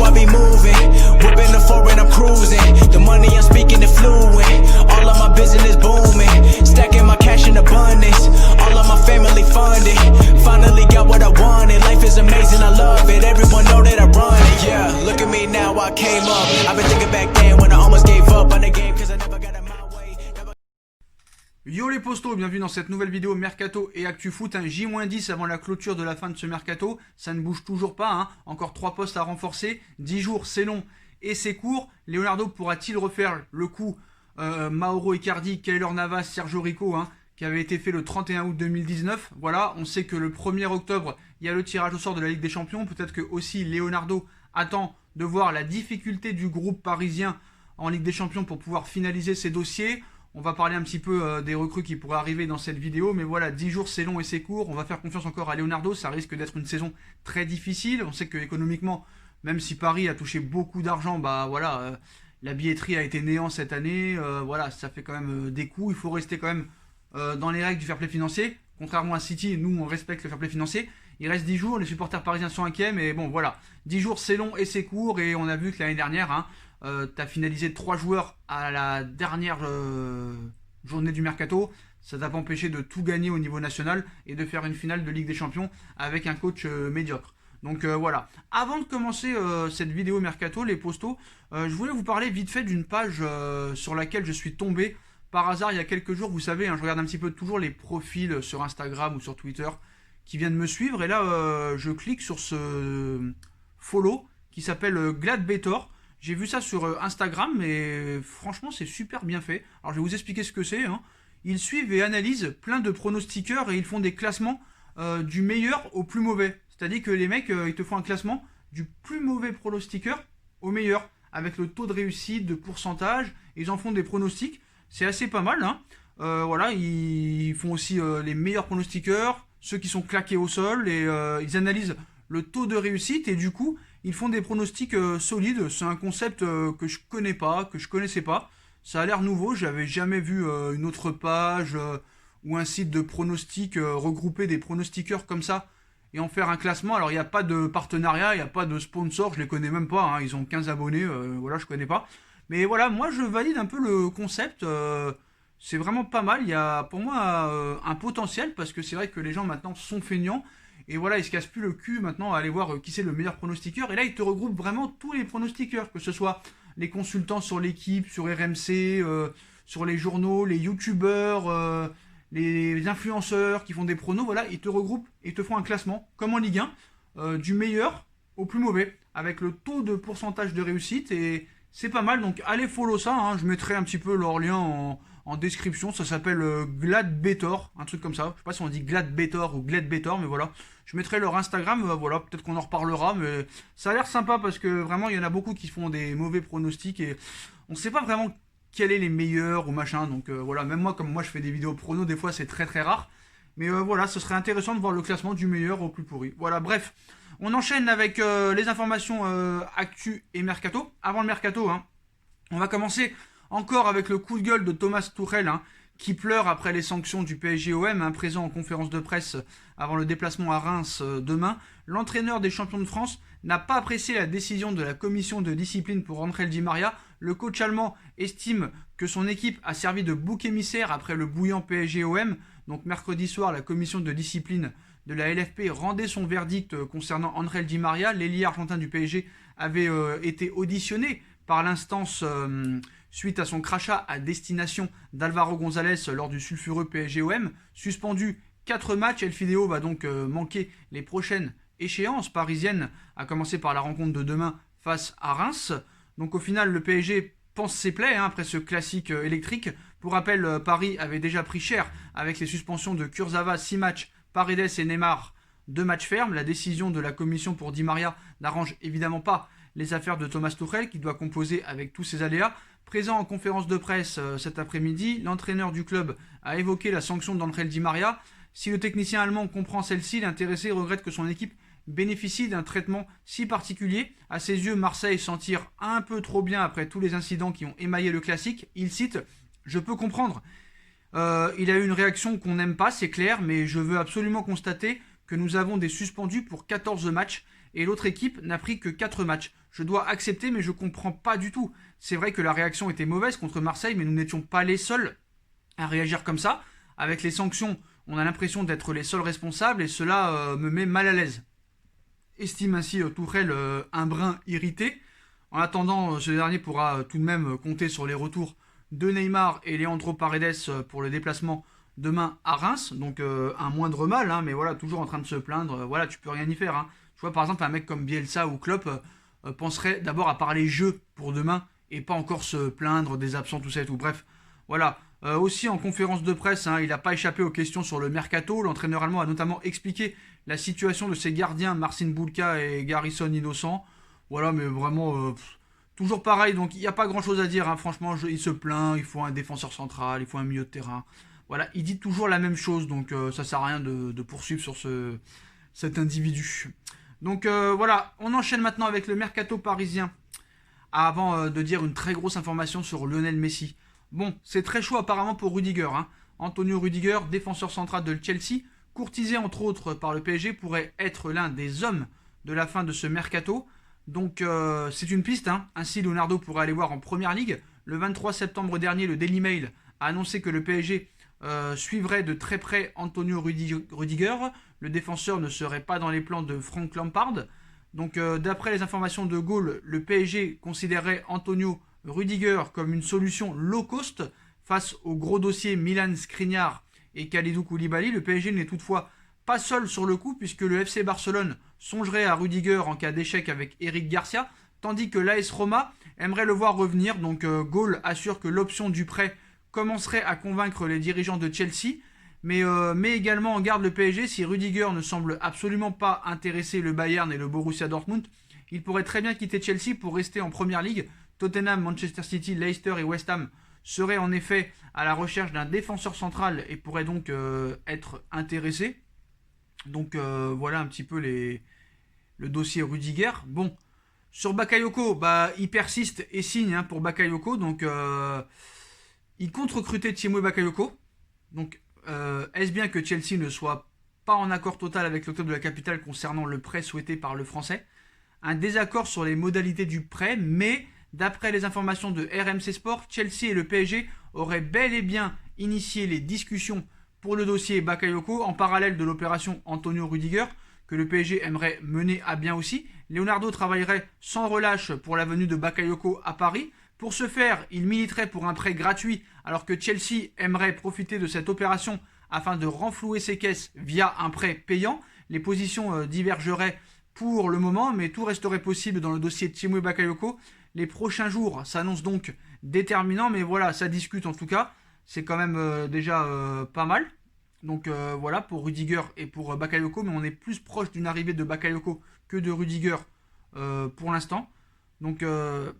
I be moving. Whipping the foreign, I'm cruising. The money I'm speaking is fluent. All of my business booming. Stacking my cash in abundance. All of my family funded. Finally got what I wanted. Life is amazing, I love it. Everyone know that I run it. Yeah, look at me now, I came up. I've been thinking back then when I almost gave up on the game cause I never got it my way. Yo les postos, bienvenue dans cette nouvelle vidéo Mercato et Actu Foot, un J-10 avant la clôture de la fin de ce Mercato, ça ne bouge toujours pas, hein. Encore 3 postes à renforcer, 10 jours c'est long et c'est court. Leonardo pourra-t-il refaire le coup Mauro Icardi, Keylor Navas, Sergio Rico, hein, qui avait été fait le 31 août 2019. Voilà, on sait que le 1er octobre, il y a le tirage au sort de la Ligue des Champions, peut-être que aussi Leonardo attend de voir la difficulté du groupe parisien en Ligue des Champions pour pouvoir finaliser ses dossiers. On va parler un petit peu des recrues qui pourraient arriver dans cette vidéo, mais voilà, 10 jours c'est long et c'est court. On va faire confiance encore à Leonardo, ça risque d'être une saison très difficile. On sait que économiquement, même si Paris a touché beaucoup d'argent, bah voilà, la billetterie a été néant cette année. Voilà, ça fait quand même des coûts. Il faut rester quand même dans les règles du fair play financier. Contrairement à City, nous on respecte le fair play financier. Il reste 10 jours, les supporters parisiens sont inquiets, mais bon voilà, 10 jours c'est long et c'est court, et on a vu que l'année dernière, hein, tu as finalisé 3 joueurs à la dernière journée du Mercato. Ça t'a pas empêché de tout gagner au niveau national et de faire une finale de Ligue des Champions avec un coach médiocre. Donc voilà. Avant de commencer cette vidéo Mercato, les postos, je voulais vous parler vite fait d'une page sur laquelle je suis tombé par hasard il y a quelques jours. Vous savez, hein, je regarde un petit peu toujours les profils sur Instagram ou sur Twitter qui viennent me suivre. Et là, je clique sur ce follow qui s'appelle Gladbetor. J'ai vu ça sur Instagram, et franchement, c'est super bien fait. Alors, je vais vous expliquer ce que c'est, hein. Ils suivent et analysent plein de pronostiqueurs et ils font des classements du meilleur au plus mauvais. C'est-à-dire que les mecs, ils te font un classement du plus mauvais pronostiqueur au meilleur, avec le taux de réussite, de pourcentage. Ils en font des pronostics. C'est assez pas mal, hein. Voilà, ils font aussi les meilleurs pronostiqueurs, ceux qui sont claqués au sol, et ils analysent le taux de réussite, et du coup, ils font des pronostics solides. C'est un concept que je connais pas, que je connaissais pas. Ça a l'air nouveau, j'avais jamais vu une autre page ou un site de pronostics regrouper des pronostiqueurs comme ça et en faire un classement. Alors il n'y a pas de partenariat, il n'y a pas de sponsor, je les connais même pas, hein. Ils ont 15 abonnés, voilà, je connais pas. Mais voilà, moi je valide un peu le concept, c'est vraiment pas mal. Il y a pour moi un potentiel, parce que c'est vrai que les gens maintenant sont feignants. Et voilà, ils se cassent plus le cul maintenant à aller voir qui c'est le meilleur pronostiqueur. Et là, ils te regroupent vraiment tous les pronostiqueurs, que ce soit les consultants sur l'équipe, sur RMC, sur les journaux, les youtubeurs, les influenceurs qui font des pronos. Voilà, ils te regroupent et te font un classement, comme en Ligue 1, du meilleur au plus mauvais, avec le taux de pourcentage de réussite. Et c'est pas mal, donc allez follow ça, hein. Je mettrai un petit peu leur lien en description. Ça s'appelle Gladbetor, un truc comme ça. Je sais pas si on dit Gladbetor ou Gladbetor, mais voilà. Je mettrai leur Instagram, voilà, peut-être qu'on en reparlera, mais ça a l'air sympa parce que vraiment il y en a beaucoup qui font des mauvais pronostics et on sait pas vraiment quels est les meilleurs ou machin. Donc voilà, même moi, comme moi je fais des vidéos pronos, des fois c'est très très rare. Mais voilà, ce serait intéressant de voir le classement du meilleur au plus pourri. Voilà, bref. On enchaîne avec les informations actu et mercato. Avant le mercato, hein, on va commencer encore avec le coup de gueule de Thomas Tuchel, hein, qui pleure après les sanctions du PSG-OM, hein, présent en conférence de presse avant le déplacement à Reims demain. L'entraîneur des champions de France n'a pas apprécié la décision de la commission de discipline pour Angel Di Maria. Le coach allemand estime que son équipe a servi de bouc émissaire après le bouillant PSG-OM. Donc mercredi soir, la commission de discipline de la LFP rendait son verdict concernant Angel Di Maria. L'ailier argentin du PSG avait été auditionné par l'instance suite à son crachat à destination d'Alvaro González lors du sulfureux PSG-OM. Suspendu 4 matchs, El Fideo va donc manquer les prochaines échéances parisiennes, à commencer par la rencontre de demain face à Reims. Donc au final, le PSG pense ses plaies, hein, après ce classique électrique. Pour rappel, Paris avait déjà pris cher avec les suspensions de Kurzawa 6 matchs, Paredes et Neymar 2 matchs fermes. La décision de la commission pour Di Maria n'arrange évidemment pas les affaires de Thomas Tuchel, qui doit composer avec tous ses aléas. Présent en conférence de presse cet après-midi, l'entraîneur du club a évoqué la sanction d'Angel Di Maria. Si le technicien allemand comprend celle-ci, l'intéressé regrette que son équipe bénéficie d'un traitement si particulier. À ses yeux, Marseille s'en tire un peu trop bien après tous les incidents qui ont émaillé le classique. Il cite « Je peux comprendre. Il a eu une réaction qu'on n'aime pas, c'est clair, mais je veux absolument constater que nous avons des suspendus pour 14 matchs. et l'autre équipe n'a pris que 4 matchs. Je dois accepter, mais je comprends pas du tout. C'est vrai que la réaction était mauvaise contre Marseille, mais nous n'étions pas les seuls à réagir comme ça. Avec les sanctions, on a l'impression d'être les seuls responsables et cela me met mal à l'aise. Estime ainsi Tourelle un brin irrité. En attendant, ce dernier pourra tout de même compter sur les retours de Neymar et Leandro Paredes pour le déplacement demain à Reims. Donc un moindre mal, hein, mais voilà, toujours en train de se plaindre. Voilà, tu peux rien y faire. Hein. Tu vois, par exemple, un mec comme Bielsa ou Klopp penserait d'abord à parler jeu pour demain et pas encore se plaindre des absents, tout ça et tout. Bref, voilà. Aussi en conférence de presse, hein, il n'a pas échappé aux questions sur le mercato. L'entraîneur allemand a notamment expliqué la situation de ses gardiens Marcin Bulka et Garrison Innocent. Voilà, mais vraiment toujours pareil. Donc il n'y a pas grand chose à dire. Hein. Franchement, il se plaint. Il faut un défenseur central, il faut un milieu de terrain. Voilà, il dit toujours la même chose. Donc ça sert à rien de poursuivre sur cet individu. Donc voilà, on enchaîne maintenant avec le mercato parisien. Avant de dire une très grosse information sur Lionel Messi. Bon, c'est très chaud apparemment pour Rudiger. Hein. Antonio Rudiger, défenseur central de Chelsea, courtisé entre autres par le PSG, pourrait être l'un des hommes de la fin de ce mercato. Donc c'est une piste. Hein. Ainsi, Leonardo pourrait aller voir en Première Ligue. Le 23 septembre dernier, le Daily Mail a annoncé que le PSG suivrait de très près Antonio Rudiger. Le défenseur ne serait pas dans les plans de Frank Lampard. Donc d'après les informations de Gaulle, le PSG considérerait Antonio Rudiger comme une solution low cost face au gros dossier Milan Skriniar et Kalidou Koulibaly. Le PSG n'est toutefois pas seul sur le coup puisque le FC Barcelone songerait à Rudiger en cas d'échec avec Eric Garcia, tandis que l'AS Roma aimerait le voir revenir. Donc Gaulle assure que l'option du prêt commencerait à convaincre les dirigeants de Chelsea, mais également en garde le PSG si Rudiger ne semble absolument pas intéresser le Bayern et le Borussia Dortmund. Il pourrait très bien quitter Chelsea pour rester en Première Ligue. Tottenham, Manchester City, Leicester et West Ham seraient en effet à la recherche d'un défenseur central et pourraient donc être intéressés. Donc voilà un petit peu le dossier Rudiger. Bon, sur Bakayoko, il persiste et signe pour Bakayoko. Donc il compte recruter Tiemoué Bakayoko. Donc est-ce bien que Chelsea ne soit pas en accord total avec le club de la capitale concernant le prêt souhaité par le Français? Un désaccord sur les modalités du prêt, mais d'après les informations de RMC Sport, Chelsea et le PSG auraient bel et bien initié les discussions pour le dossier Bakayoko en parallèle de l'opération Antonio Rudiger que le PSG aimerait mener à bien aussi. Leonardo travaillerait sans relâche pour la venue de Bakayoko à Paris. Pour ce faire, il militerait pour un prêt gratuit alors que Chelsea aimerait profiter de cette opération afin de renflouer ses caisses via un prêt payant. Les positions divergeraient pour le moment, mais tout resterait possible dans le dossier de Tiemoué Bakayoko. Les prochains jours s'annoncent donc déterminants, mais voilà, ça discute en tout cas. C'est quand même déjà pas mal. Donc voilà pour Rudiger et pour Bakayoko, mais on est plus proche d'une arrivée de Bakayoko que de Rudiger pour l'instant. Donc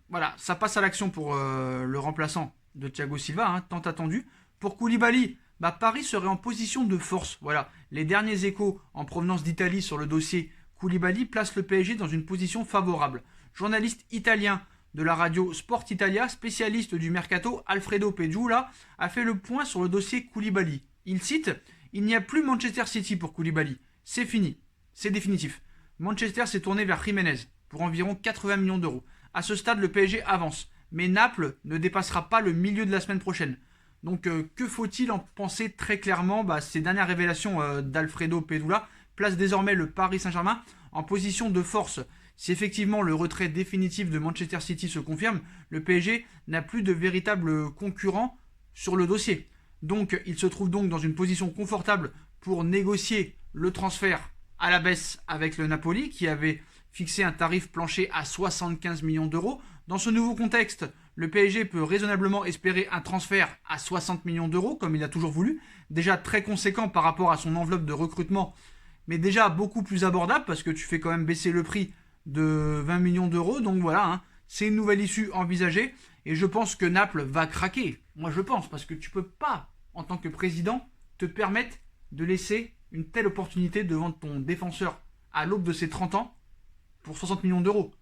voilà, ça passe à l'action pour le remplaçant de Thiago Silva, hein, tant attendu. Pour Koulibaly, Paris serait en position de force. Voilà, les derniers échos en provenance d'Italie sur le dossier Koulibaly placent le PSG dans une position favorable. Journaliste italien de la radio Sport Italia, spécialiste du mercato, Alfredo Pegiula, a fait le point sur le dossier Koulibaly. Il cite « Il n'y a plus Manchester City pour Koulibaly. C'est fini. C'est définitif. Manchester s'est tourné vers Jiménez pour environ 80 millions d'euros. À ce stade, le PSG avance, mais Naples ne dépassera pas le milieu de la semaine prochaine. Donc que faut-il en penser très clairement? Ces dernières révélations d'Alfredo Pegiula placent désormais le Paris Saint-Germain en position de force. Si effectivement le retrait définitif de Manchester City se confirme, le PSG n'a plus de véritable concurrent sur le dossier. Donc il se trouve donc dans une position confortable pour négocier le transfert à la baisse avec le Napoli qui avait fixé un tarif plancher à 75 millions d'euros. Dans ce nouveau contexte, le PSG peut raisonnablement espérer un transfert à 60 millions d'euros comme il a toujours voulu, déjà très conséquent par rapport à son enveloppe de recrutement, mais déjà beaucoup plus abordable parce que tu fais quand même baisser le prix de 20 millions d'euros. Donc voilà, hein, c'est une nouvelle issue envisagée et je pense que Naples va craquer. Moi je pense, parce que tu peux pas, en tant que président, te permettre de laisser une telle opportunité devant ton défenseur à l'aube de ses 30 ans pour 60 millions d'euros.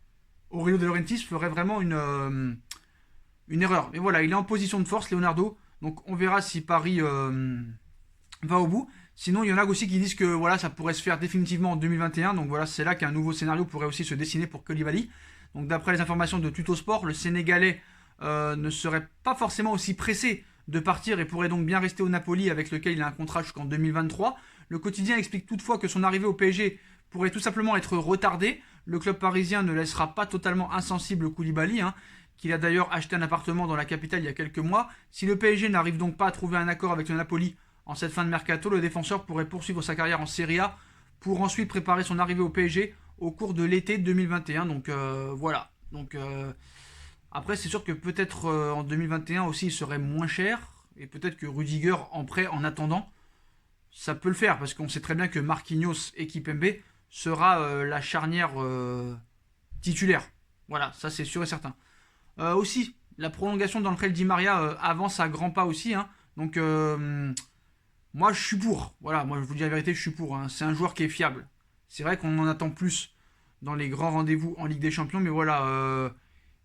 Aurelio De Laurentiis ferait vraiment une erreur. Mais voilà, il est en position de force, Leonardo. Donc on verra si Paris va au bout. Sinon, il y en a aussi qui disent que voilà, ça pourrait se faire définitivement en 2021. Donc voilà, c'est là qu'un nouveau scénario pourrait aussi se dessiner pour Koulibaly. Donc d'après les informations de Tuttosport, le Sénégalais ne serait pas forcément aussi pressé de partir et pourrait donc bien rester au Napoli avec lequel il a un contrat jusqu'en 2023. Le quotidien explique toutefois que son arrivée au PSG pourrait tout simplement être retardée. Le club parisien ne laissera pas totalement insensible Koulibaly, qu'il a d'ailleurs acheté un appartement dans la capitale il y a quelques mois. Si le PSG n'arrive donc pas à trouver un accord avec le Napoli en cette fin de mercato, le défenseur pourrait poursuivre sa carrière en Serie A pour ensuite préparer son arrivée au PSG au cours de l'été 2021. Donc voilà. Donc après, c'est sûr que peut-être en 2021 aussi, il serait moins cher. Et peut-être que Rudiger en prêt en attendant, ça peut le faire. Parce qu'on sait très bien que Marquinhos et Kimpembe sera la charnière titulaire. Voilà, ça c'est sûr et certain. Aussi, la prolongation d'Angel Di Maria avance à grands pas aussi. Donc, moi je suis pour. Voilà, moi je vous dis la vérité, je suis pour. C'est un joueur qui est fiable. C'est vrai qu'on en attend plus dans les grands rendez-vous en Ligue des Champions. Mais voilà,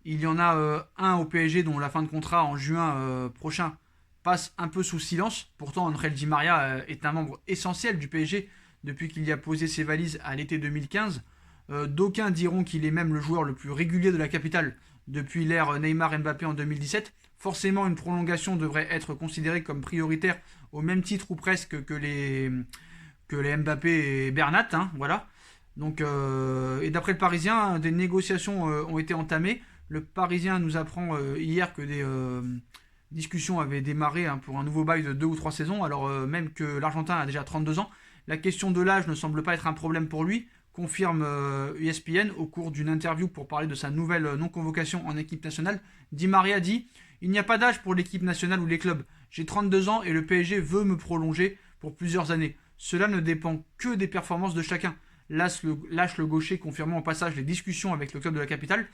il y en a un au PSG dont la fin de contrat en juin prochain passe un peu sous silence. Pourtant, Angel Di Maria est un membre essentiel du PSG depuis qu'il y a posé ses valises à l'été 2015. D'aucuns diront qu'il est même le joueur le plus régulier de la capitale depuis l'ère Neymar-Mbappé en 2017. Forcément, une prolongation devrait être considérée comme prioritaire au même titre ou presque que les Mbappé et Bernat. Voilà. Donc, et d'après le Parisien, des négociations ont été entamées. Le Parisien nous apprend hier que des discussions avaient démarré pour un nouveau bail de 2 ou 3 saisons, alors même que l'Argentin a déjà 32 ans. La question de l'âge ne semble pas être un problème pour lui, confirme ESPN au cours d'une interview pour parler de sa nouvelle non-convocation en équipe nationale. Di Maria dit « Il n'y a pas d'âge pour l'équipe nationale ou les clubs. J'ai 32 ans et le PSG veut me prolonger pour plusieurs années. Cela ne dépend que des performances de chacun. » Lâche le gaucher confirmant au passage les discussions avec le club de la capitale.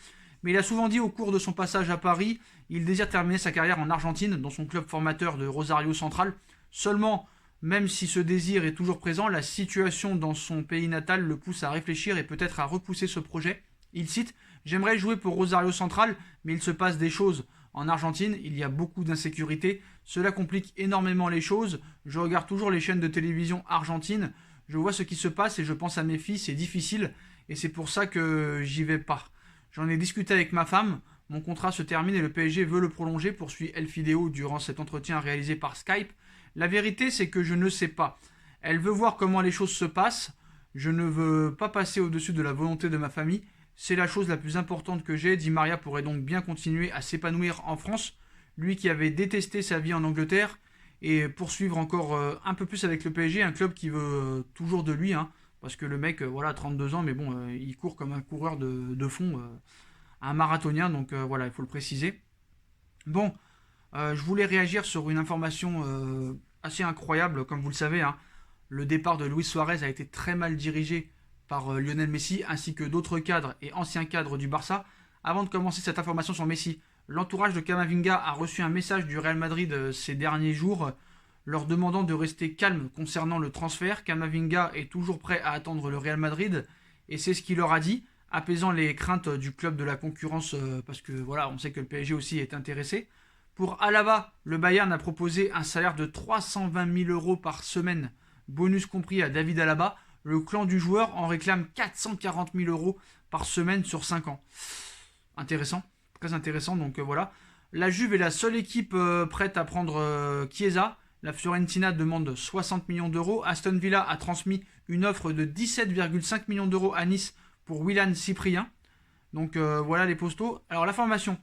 Mais il a souvent dit au cours de son passage à Paris, il désire terminer sa carrière en Argentine, dans son club formateur de Rosario Central. Seulement, même si ce désir est toujours présent, la situation dans son pays natal le pousse à réfléchir et peut-être à repousser ce projet. Il cite « J'aimerais jouer pour Rosario Central, mais il se passe des choses. En Argentine, il y a beaucoup d'insécurité. Cela complique énormément les choses. Je regarde toujours les chaînes de télévision argentines. Je vois ce qui se passe et je pense à mes filles, c'est difficile. Et c'est pour ça que j'y vais pas. J'en ai discuté avec ma femme. Mon contrat se termine et le PSG veut le prolonger, poursuit El Fideo durant cet entretien réalisé par Skype. La vérité, c'est que je ne sais pas. Elle veut voir comment les choses se passent. Je ne veux pas passer au-dessus de la volonté de ma famille. C'est la chose la plus importante que j'ai. Di Maria pourrait donc bien continuer à s'épanouir en France. Lui qui avait détesté sa vie en Angleterre. Et poursuivre encore un peu plus avec le PSG. Un club qui veut toujours de lui. Parce que le mec, voilà, 32 ans, mais bon, il court comme un coureur de fond. Un marathonien, donc voilà, il faut le préciser. Bon, je voulais réagir sur une information assez incroyable, comme vous le savez. Le départ de Luis Suarez a été très mal dirigé par Lionel Messi, ainsi que d'autres cadres et anciens cadres du Barça. Avant de commencer cette information sur Messi, l'entourage de Camavinga a reçu un message du Real Madrid ces derniers jours, leur demandant de rester calme concernant le transfert. Camavinga est toujours prêt à attendre le Real Madrid, et c'est ce qu'il leur a dit, apaisant les craintes du club de la concurrence, parce que voilà, on sait que le PSG aussi est intéressé. Pour Alaba, le Bayern a proposé un salaire de 320 000 € par semaine, bonus compris à David Alaba. Le clan du joueur en réclame 440 000 € par semaine sur 5 ans. Intéressant, très intéressant, donc voilà. La Juve est la seule équipe prête à prendre Chiesa. La Fiorentina demande 60 millions d'euros. Aston Villa a transmis une offre de 17,5 millions d'euros à Nice pour Willan Cyprien. Donc voilà les postaux. Alors la formation.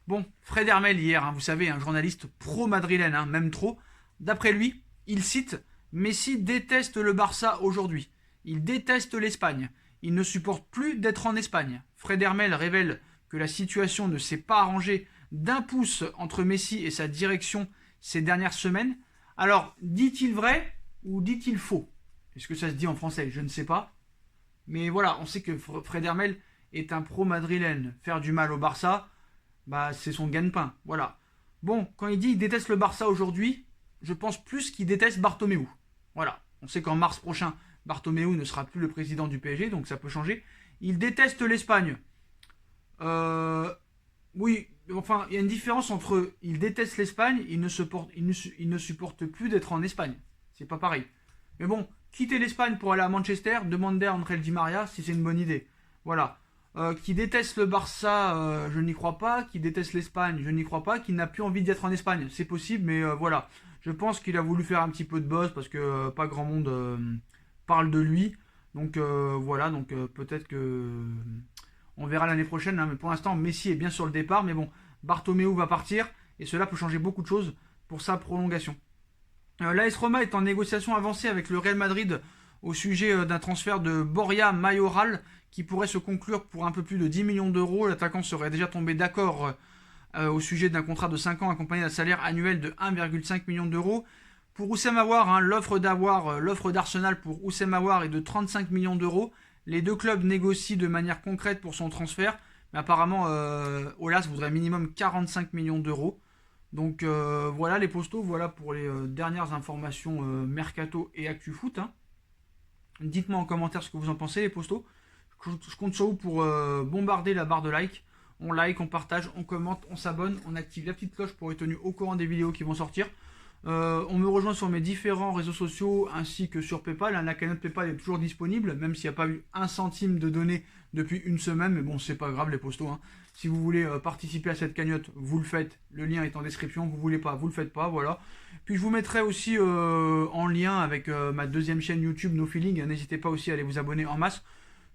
Bon, Fred Hermel hier, vous savez, un journaliste pro-madrilène, même trop. D'après lui, il cite « Messi déteste le Barça aujourd'hui. Il déteste l'Espagne. Il ne supporte plus d'être en Espagne. » Fred Hermel révèle que la situation ne s'est pas arrangée d'un pouce entre Messi et sa direction ces dernières semaines. Alors, dit-il vrai ou dit-il faux? Est-ce que ça se dit en français? Je ne sais pas. Mais voilà, on sait que Fred Hermel est un pro-madrilène. Faire du mal au Barça, c'est son gagne-pain. Voilà. Bon, quand il dit qu'il déteste le Barça aujourd'hui, je pense plus qu'il déteste Bartomeu. Voilà. On sait qu'en mars prochain, Bartomeu ne sera plus le président du PSG, donc ça peut changer. Il déteste l'Espagne. Oui, enfin, il y a une différence entre il déteste l'Espagne, il ne supporte plus d'être en Espagne. C'est pas pareil. Mais bon, quitter l'Espagne pour aller à Manchester, demandez à André Di Maria si c'est une bonne idée. Voilà. Qui déteste le Barça, je n'y crois pas. Qui déteste l'Espagne, je n'y crois pas. Qui n'a plus envie d'être en Espagne, c'est possible, mais voilà. Je pense qu'il a voulu faire un petit peu de buzz parce que pas grand monde parle de lui. Donc voilà, donc peut-être que on verra l'année prochaine. Hein, mais pour l'instant, Messi est bien sur le départ. Mais bon, Bartomeu va partir et cela peut changer beaucoup de choses pour sa prolongation. L'AS Roma est en négociation avancée avec le Real Madrid au sujet d'un transfert de Borja Mayoral qui pourrait se conclure pour un peu plus de 10 millions d'euros. L'attaquant serait déjà tombé d'accord au sujet d'un contrat de 5 ans accompagné d'un salaire annuel de 1,5 million d'euros. Pour Oussem Aouar, hein, l'offre d'Arsenal pour Oussem Aouar est de 35 millions d'euros. Les deux clubs négocient de manière concrète pour son transfert, mais apparemment Aulas voudrait minimum 45 millions d'euros. Donc voilà les postos, voilà pour les dernières informations Mercato et Actu Foot. Hein. Dites-moi en commentaire ce que vous en pensez les postos. Je compte sur vous pour bombarder la barre de like. On like, on partage, on commente, on s'abonne, on active la petite cloche pour être tenu au courant des vidéos qui vont sortir. On me rejoint sur mes différents réseaux sociaux ainsi que sur Paypal. La cagnotte Paypal est toujours disponible, même s'il n'y a pas eu un centime de donné depuis une semaine. Mais bon, c'est pas grave les postos. Hein. Si vous voulez participer à cette cagnotte, vous le faites. Le lien est en description. Vous voulez pas, vous le faites pas. Voilà. Puis je vous mettrai aussi en lien avec ma deuxième chaîne YouTube No Feeling. N'hésitez pas aussi à aller vous abonner en masse.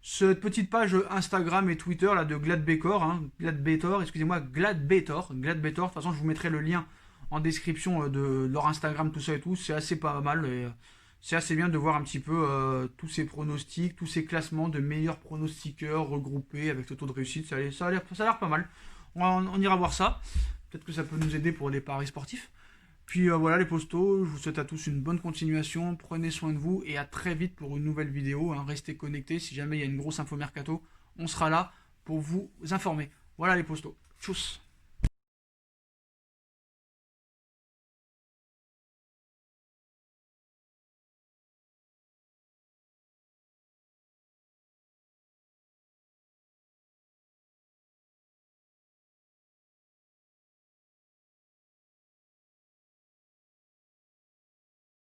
Cette petite page Instagram et Twitter là, de Gladbecor, hein, Gladbetor, excusez-moi, Gladbetor. De toute façon, je vous mettrai le lien en description de leur Instagram, tout ça et tout. C'est assez pas mal et c'est assez bien de voir un petit peu tous ces pronostics, tous ces classements de meilleurs pronostiqueurs regroupés avec le taux de réussite. Ça a l'air pas mal. On ira voir ça. Peut-être que ça peut nous aider pour les paris sportifs. Puis voilà les postos, je vous souhaite à tous une bonne continuation, prenez soin de vous et à très vite pour une nouvelle vidéo. Hein. Restez connectés, si jamais il y a une grosse info mercato, on sera là pour vous informer. Voilà les postos, tchuss.